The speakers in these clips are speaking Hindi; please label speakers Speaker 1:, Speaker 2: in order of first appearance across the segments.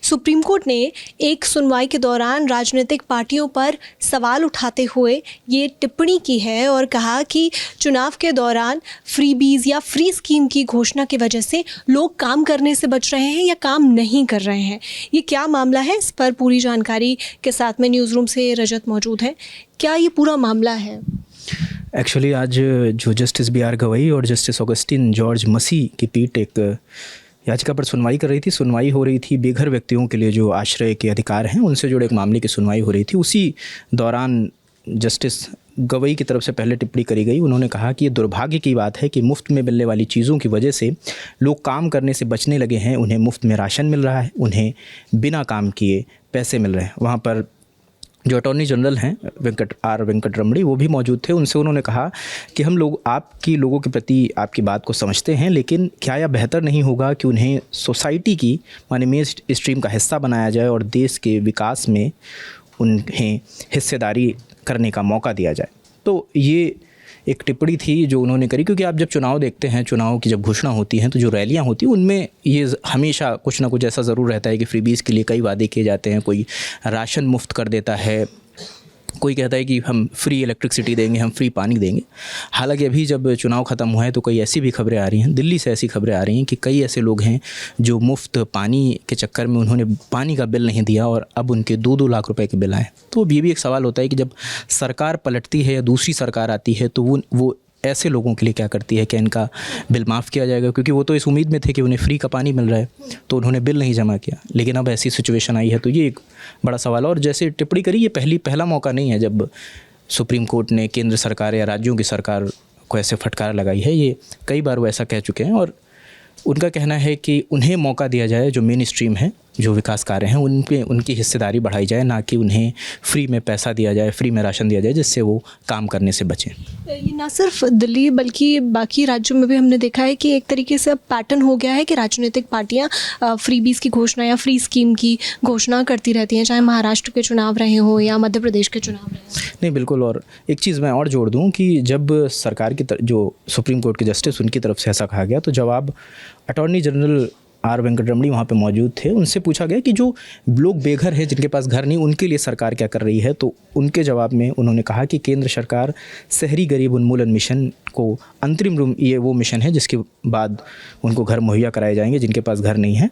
Speaker 1: सुप्रीम कोर्ट ने एक सुनवाई के दौरान राजनीतिक पार्टियों पर सवाल उठाते हुए ये टिप्पणी की है और कहा कि चुनाव के दौरान फ्रीबीज या फ्री स्कीम की घोषणा की वजह से लोग काम करने से बच रहे हैं या काम नहीं कर रहे हैं। ये क्या मामला है, इस पर पूरी जानकारी के साथ में न्यूज़ रूम से रजत मौजूद है। क्या ये पूरा मामला है?
Speaker 2: एक्चुअली आज जो जस्टिस BR गवई और जस्टिस ऑगस्टिन जॉर्ज मसी की पीठ एक याचिका पर सुनवाई कर रही थी। सुनवाई हो रही थी बेघर व्यक्तियों के लिए जो आश्रय के अधिकार हैं उनसे जुड़े एक मामले की सुनवाई हो रही थी। उसी दौरान जस्टिस गवई की तरफ से पहले टिप्पणी करी गई। उन्होंने कहा कि ये दुर्भाग्य की बात है कि मुफ्त में मिलने वाली चीज़ों की वजह से लोग काम करने से बचने लगे हैं। उन्हें मुफ्त में राशन मिल रहा है, उन्हें बिना काम किए पैसे मिल रहे हैं। वहाँ पर जो अटॉर्नी जनरल हैं वेंकट रमणी, वो भी मौजूद थे। उनसे उन्होंने कहा कि हम लोग आपकी लोगों के प्रति आपकी बात को समझते हैं, लेकिन क्या यह बेहतर नहीं होगा कि उन्हें सोसाइटी की माने मेन स्ट्रीम का हिस्सा बनाया जाए और देश के विकास में उन्हें हिस्सेदारी करने का मौका दिया जाए। तो ये एक टिप्पणी थी जो उन्होंने करी, क्योंकि आप जब चुनाव देखते हैं, चुनाव की जब घोषणा होती हैं तो जो रैलियां होती हैं उनमें ये हमेशा कुछ ना कुछ ऐसा ज़रूर रहता है कि फ्रीबीज़ के लिए कई वादे किए जाते हैं। कोई राशन मुफ्त कर देता है, कोई कहता है कि हम फ्री इलेक्ट्रिसिटी देंगे, हम फ्री पानी देंगे। हालांकि अभी जब चुनाव ख़त्म हुआ है तो कई ऐसी भी खबरें आ रही हैं, दिल्ली से ऐसी खबरें आ रही हैं कि कई ऐसे लोग हैं जो मुफ्त पानी के चक्कर में उन्होंने पानी का बिल नहीं दिया और अब उनके 2-2 लाख रुपए के बिल आए। तो ये भी एक सवाल होता है कि जब सरकार पलटती है या दूसरी सरकार आती है तो वो ऐसे लोगों के लिए क्या करती है? क्या इनका बिल माफ़ किया जाएगा? क्योंकि वो तो इस उम्मीद में थे कि उन्हें फ्री का पानी मिल रहा है तो उन्होंने बिल नहीं जमा किया, लेकिन अब ऐसी सिचुएशन आई है। तो ये एक बड़ा सवाल है। और जैसे टिप्पणी करी, ये पहला मौका नहीं है जब सुप्रीम कोर्ट ने केंद्र सरकार या राज्यों की सरकार को ऐसे फटकार लगाई है। ये कई बार वो ऐसा कह चुके हैं और उनका कहना है कि उन्हें मौका दिया जाए, जो मेन स्ट्रीम है, जो विकास कार्य हैं उन पे उनकी हिस्सेदारी बढ़ाई जाए, ना कि उन्हें फ्री में पैसा दिया जाए, फ्री में राशन दिया जाए जिससे वो काम करने से बचें।
Speaker 1: ये ना सिर्फ दिल्ली बल्कि बाकी राज्यों में भी हमने देखा है कि एक तरीके से अब पैटर्न हो गया है कि राजनीतिक पार्टियां फ्रीबीज की घोषणा या फ्री स्कीम की घोषणा करती रहती हैं, चाहे महाराष्ट्र के चुनाव रहे हों या मध्य प्रदेश के चुनाव रहे हों।
Speaker 2: नहीं, बिल्कुल। और एक चीज़ मैं और जोड़ दूं कि जब सरकार की जो सुप्रीम कोर्ट के जस्टिस उनकी तरफ से ऐसा कहा गया तो जवाब अटॉर्नी जनरल वेंकट रमणी वहाँ पे मौजूद थे। उनसे पूछा गया कि जो लोग बेघर हैं, जिनके पास घर नहीं, उनके लिए सरकार क्या कर रही है। तो उनके जवाब में उन्होंने कहा कि केंद्र सरकार शहरी गरीब उन्मूलन मिशन को अंतरिम रूप, ये वो मिशन है जिसके बाद उनको घर मुहैया कराए जाएंगे जिनके पास घर नहीं है,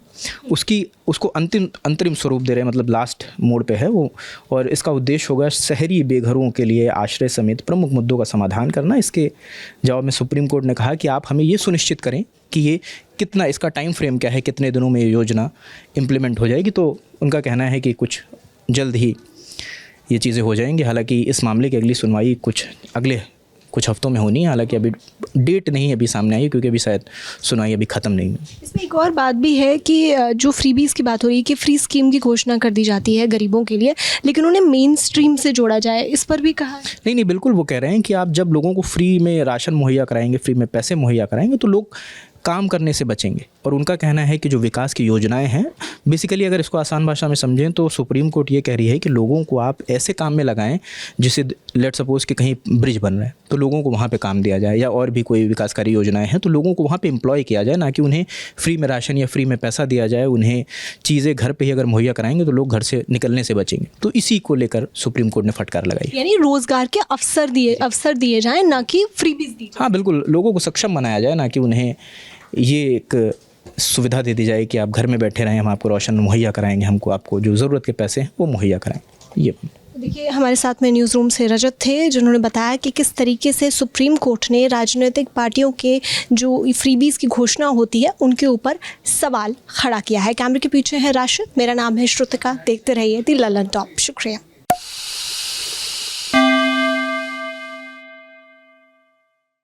Speaker 2: उसको अंतरिम स्वरूप दे रहे हैं, मतलब लास्ट मोड पे है वो। और इसका उद्देश्य होगा शहरी बेघरों के लिए आश्रय समेत प्रमुख मुद्दों का समाधान करना। इसके जवाब में सुप्रीम कोर्ट ने कहा कि आप हमें ये सुनिश्चित करें कि ये कितना, इसका टाइम फ्रेम क्या है, कितने दिनों में ये योजना इम्प्लीमेंट हो जाएगी। तो उनका कहना है कि कुछ जल्द ही ये चीज़ें हो जाएंगी। हालांकि इस मामले की अगली सुनवाई अगले कुछ हफ्तों में होनी है। हालांकि अभी डेट नहीं अभी सामने आई क्योंकि अभी शायद सुनवाई अभी ख़त्म नहीं हुई।
Speaker 1: इसमें एक और बात भी है कि जो फ्रीबीज़ की बात हो रही है कि फ्री स्कीम की घोषणा कर दी जाती है गरीबों के लिए, लेकिन उन्हें मेन स्ट्रीम से जोड़ा जाए, इस पर भी कहा है।
Speaker 2: नहीं, बिल्कुल। वो कह रहे हैं कि आप जब लोगों को फ्री में राशन मुहैया कराएंगे, फ्री में पैसे मुहैया कराएंगे तो लोग काम करने से बचेंगे। और उनका कहना है कि जो विकास की योजनाएं हैं, बेसिकली अगर इसको आसान भाषा में समझें तो सुप्रीम कोर्ट ये कह रही है कि लोगों को आप ऐसे काम में लगाएं जिससे लेट सपोज कि कहीं ब्रिज बन रहा है तो लोगों को वहाँ पे काम दिया जाए, या और भी कोई विकासकारी योजनाएं हैं तो लोगों को वहाँ पे एम्प्लॉय किया जाए, ना कि उन्हें फ्री में राशन या फ्री में पैसा दिया जाए। उन्हें चीज़ें घर पर ही अगर मुहैया कराएंगे तो लोग घर से निकलने से बचेंगे। तो इसी को लेकर सुप्रीम कोर्ट ने फटकार लगाई,
Speaker 1: यानी रोजगार के अवसर दिए जाएँ, ना कि फ्रीबीज दी जाए।
Speaker 2: हाँ, बिल्कुल। लोगों को सक्षम बनाया जाए, ना कि उन्हें ये एक सुविधा दे दी जाए कि आप घर में बैठे रहें, हम आपको राशन मुहैया कराएंगे, आपको जो ज़रूरत के पैसे हैं वो मुहैया कराएंगे। ये
Speaker 1: देखिए, हमारे साथ में न्यूज़ रूम से रजत थे जिन्होंने बताया कि किस तरीके से सुप्रीम कोर्ट ने राजनीतिक पार्टियों के जो फ्रीबीज़ की घोषणा होती है उनके ऊपर सवाल खड़ा किया है। कैमरे के पीछे है राशिद, मेरा नाम है श्रुतिका। देखते रहिए दी ललन टॉप। शुक्रिया।